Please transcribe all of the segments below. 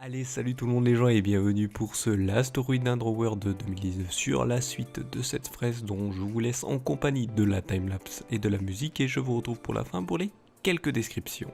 Allez, salut tout le monde les gens et bienvenue pour ce Last Ruin Underworld de 2019 sur la suite de cette fraise dont je vous laisse en compagnie de la timelapse et de la musique et je vous retrouve pour la fin pour les quelques descriptions.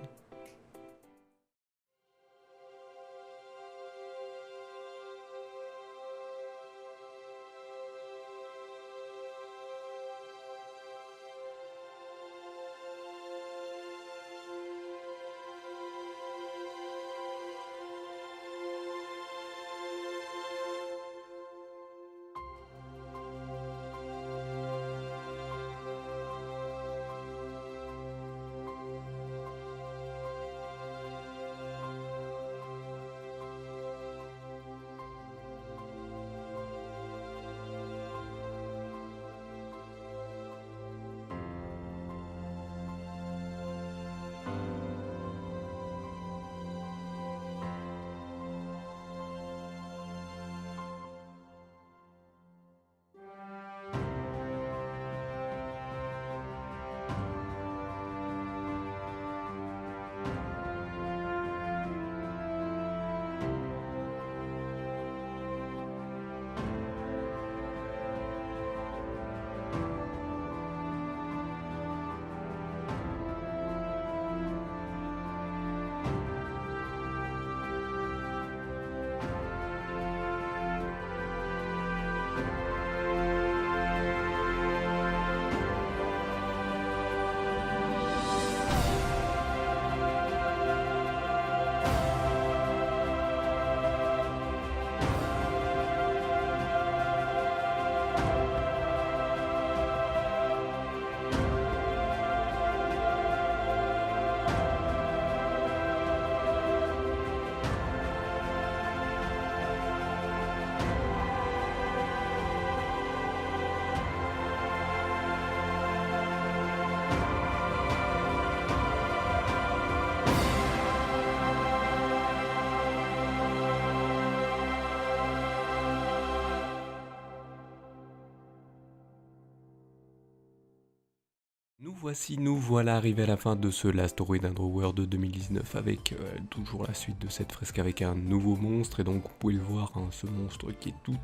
Nous voilà arrivés à la fin de ce Last Ruin Underworld de 2019 avec toujours la suite de cette fresque avec un nouveau monstre et donc vous pouvez le voir, hein, ce monstre qui est tout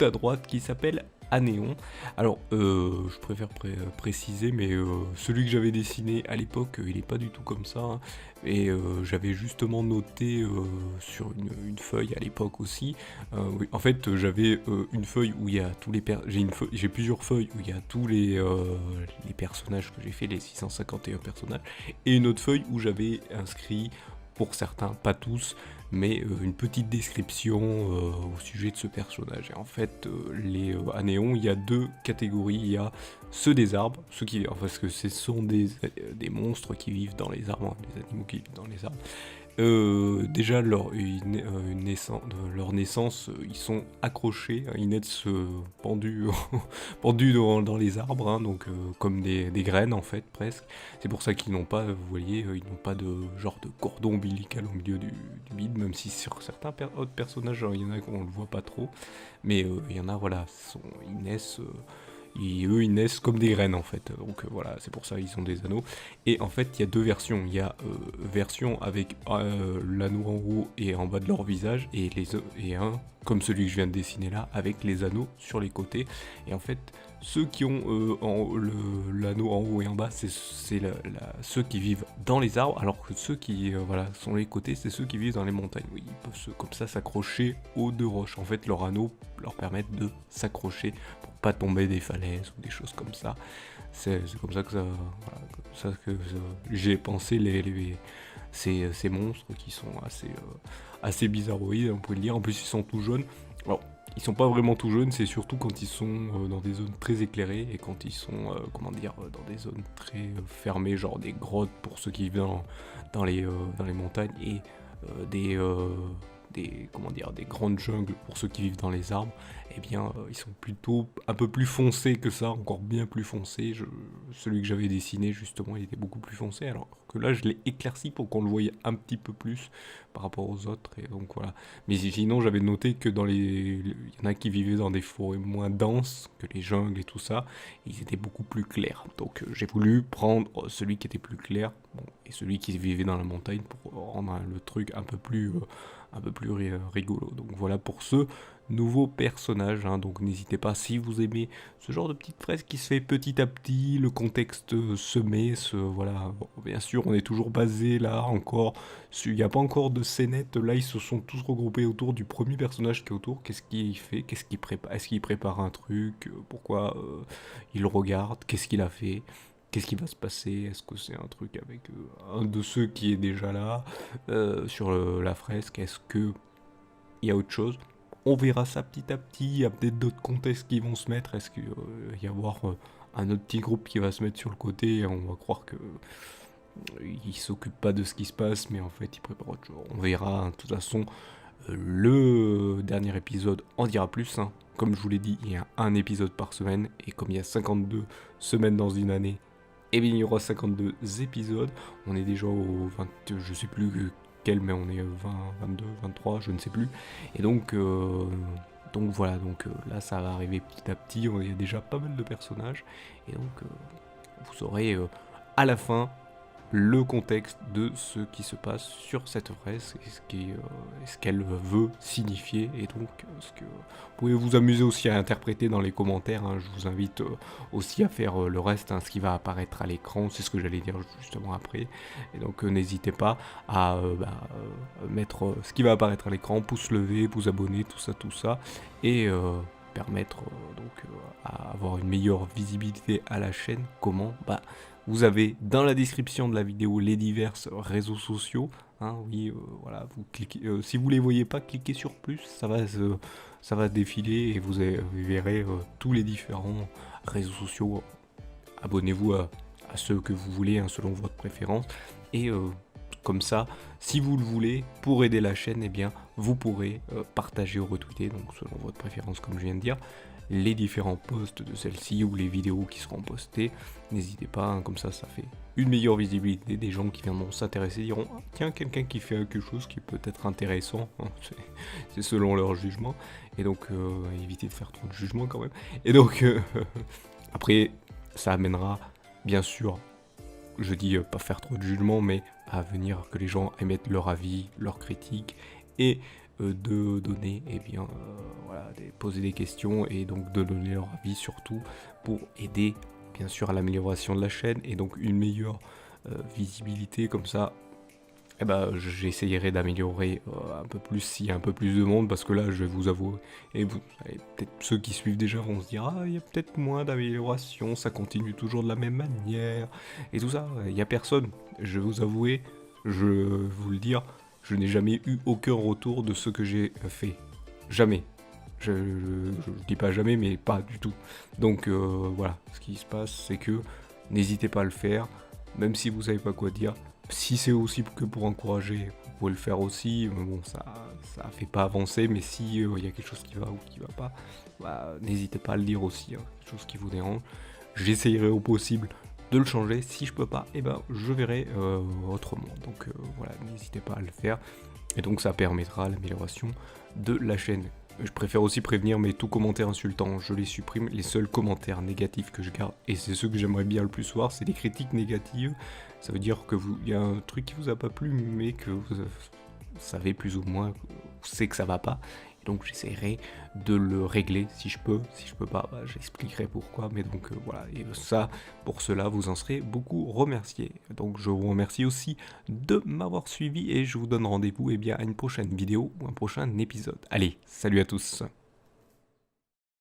à droite qui s'appelle Anéon. Alors je préfère préciser mais celui que j'avais dessiné à l'époque il est pas du tout comme ça, hein, et j'avais justement noté sur une feuille à l'époque aussi. Oui, en fait j'avais une feuille où il y a tous les j'ai plusieurs feuilles où il y a tous les personnages que j'ai fait, les 651 personnages, et une autre feuille où j'avais inscrit, pour certains, pas tous, mais une petite description au sujet de ce personnage. Et en fait, les Anéons, il y a deux catégories. Il y a ceux des arbres, parce que ce sont des monstres qui vivent dans les arbres, hein, des animaux qui vivent dans les arbres. Déjà, leur naissance, ils sont accrochés, hein, ils naissent pendus, pendus dans les arbres, hein, donc comme des graines en fait, presque. C'est pour ça qu'ils n'ont pas, vous voyez, ils n'ont pas de genre de cordon ombilical au milieu du bide, même si sur certains autres personnages, il y en a qu'on le voit pas trop. Mais il y en a, voilà, ils naissent. Eux ils naissent comme des graines en fait, donc voilà, c'est pour ça ils ont des anneaux. Et en fait il y a deux versions, il y a version avec l'anneau en haut et en bas de leur visage, et un comme celui que je viens de dessiner là, avec les anneaux sur les côtés. Et en fait ceux qui ont l'anneau en haut et en bas, c'est ceux qui vivent dans les arbres, alors que ceux qui voilà, sont les côtés, c'est ceux qui vivent dans les montagnes. Oui, ils peuvent comme ça s'accrocher aux deux roches. En fait leur anneau leur permettent de s'accrocher pour pas tomber des falaises ou des choses comme ça. C'est comme ça que voilà, comme ça que j'ai pensé ces monstres qui sont assez bizarroïdes, on pourrait le dire. En plus ils sont tout jaunes. Alors ils sont pas vraiment tout jaunes, c'est surtout quand ils sont dans des zones très éclairées et quand ils sont comment dire, dans des zones très fermées, genre des grottes pour ceux qui vivent dans les montagnes, et comment dire, des grandes jungles pour ceux qui vivent dans les arbres. Eh bien ils sont plutôt un peu plus foncés que ça, encore bien plus foncés. Celui que j'avais dessiné justement, il était beaucoup plus foncé, alors que là je l'ai éclairci pour qu'on le voyait un petit peu plus par rapport aux autres, et donc voilà. Mais sinon j'avais noté que il y en a qui vivaient dans des forêts moins denses que les jungles et tout ça, et ils étaient beaucoup plus clairs. Donc j'ai voulu prendre celui qui était plus clair, bon, et celui qui vivait dans la montagne pour rendre le truc un peu plus rigolo. Donc voilà pour ce nouveau personnage, hein. Donc n'hésitez pas, si vous aimez ce genre de petite fresque qui se fait petit à petit, le contexte voilà. Bon, bien sûr, on est toujours basé là encore, il n'y a pas encore de scénette, là ils se sont tous regroupés autour du premier personnage qui est autour. Qu'est-ce qu'il fait, qu'est-ce qu'il prépare, est-ce qu'il prépare un truc, pourquoi il le regarde, qu'est-ce qu'il a fait, qu'est-ce qui va se passer, est-ce que c'est un truc avec un de ceux qui est déjà là sur la fresque, est-ce que il y a autre chose. On verra ça petit à petit, il y a peut-être d'autres contextes qui vont se mettre, est-ce qu'il va y avoir un autre petit groupe qui va se mettre sur le côté, et on va croire que il s'occupe pas de ce qui se passe, mais en fait il prépare autre chose. On verra, hein. De toute façon, le dernier épisode en dira plus, hein. Comme je vous l'ai dit, il y a un épisode par semaine, et comme il y a 52 semaines dans une année, et bien il y aura 52 épisodes. On est déjà au 20, je sais plus quel, mais on est 20, 22, 23, je ne sais plus. Et donc voilà, là ça va arriver petit à petit, il y a déjà pas mal de personnages. Et donc vous aurez à la fin le contexte de ce qui se passe sur cette fresque et ce qu'elle veut signifier, et donc ce que vous pouvez vous amuser aussi à interpréter dans les commentaires, hein. Je vous invite aussi à faire le reste, hein, ce qui va apparaître à l'écran, c'est ce que j'allais dire justement après, et donc n'hésitez pas à mettre ce qui va apparaître à l'écran, pouce levé, vous abonner, tout ça, et permettre à avoir une meilleure visibilité à la chaîne. Comment? Vous avez dans la description de la vidéo les divers réseaux sociaux, hein. Oui, voilà, vous cliquez, si vous les voyez pas, cliquez sur plus, ça va défiler, et vous verrez tous les différents réseaux sociaux. Abonnez-vous à ceux que vous voulez, hein, selon votre préférence, et comme ça, si vous le voulez, pour aider la chaîne, eh bien, vous pourrez partager ou retweeter, donc selon votre préférence, comme je viens de dire, les différents posts de celle-ci ou les vidéos qui seront postées. N'hésitez pas, hein, comme ça fait une meilleure visibilité. Des gens qui viendront s'intéresser diront ah, tiens, quelqu'un qui fait quelque chose qui peut être intéressant, hein, c'est selon leur jugement, et donc évitez de faire trop de jugement quand même. Et donc après, ça amènera, bien sûr, je dis pas faire trop de jugement, mais à venir que les gens émettent leur avis, leurs critiques, et de donner, voilà, poser des questions, et donc de donner leur avis, surtout pour aider bien sûr à l'amélioration de la chaîne, et donc une meilleure visibilité. Comme ça, j'essayerai d'améliorer un peu plus s'il y a un peu plus de monde, parce que là je vais vous avouer, et peut-être ceux qui suivent déjà vont se dire ah, il y a peut-être moins d'amélioration, ça continue toujours de la même manière et tout ça. Il y a personne, je vais vous avouer, je vais vous le dire, je n'ai jamais eu aucun retour de ce que j'ai fait, jamais. Je dis pas jamais, mais pas du tout. Donc voilà, ce qui se passe, c'est que n'hésitez pas à le faire, même si vous savez pas quoi dire. Si c'est aussi que pour encourager, vous pouvez le faire aussi, mais bon, ça fait pas avancer, mais si il y a quelque chose qui va ou qui va pas, n'hésitez pas à le dire aussi, hein, quelque chose qui vous dérange. J'essayerai au possible de le changer. Si je peux pas, je verrai autrement. Donc voilà, n'hésitez pas à le faire, et donc ça permettra l'amélioration de la chaîne. Je préfère aussi prévenir, mais tout commentaire insultant, je les supprime. Les seuls commentaires négatifs que je garde, et c'est ceux que j'aimerais bien le plus voir, c'est les critiques négatives. Ça veut dire que il y a un truc qui vous a pas plu, mais que vous savez plus ou moins, vous savez que ça va pas. Et donc j'essaierai de le régler si je peux. Si je peux pas, j'expliquerai pourquoi. Mais donc voilà, et ça, pour cela, vous en serez beaucoup remerciés. Donc je vous remercie aussi de m'avoir suivi, et je vous donne rendez-vous à une prochaine vidéo ou un prochain épisode. Allez, salut à tous.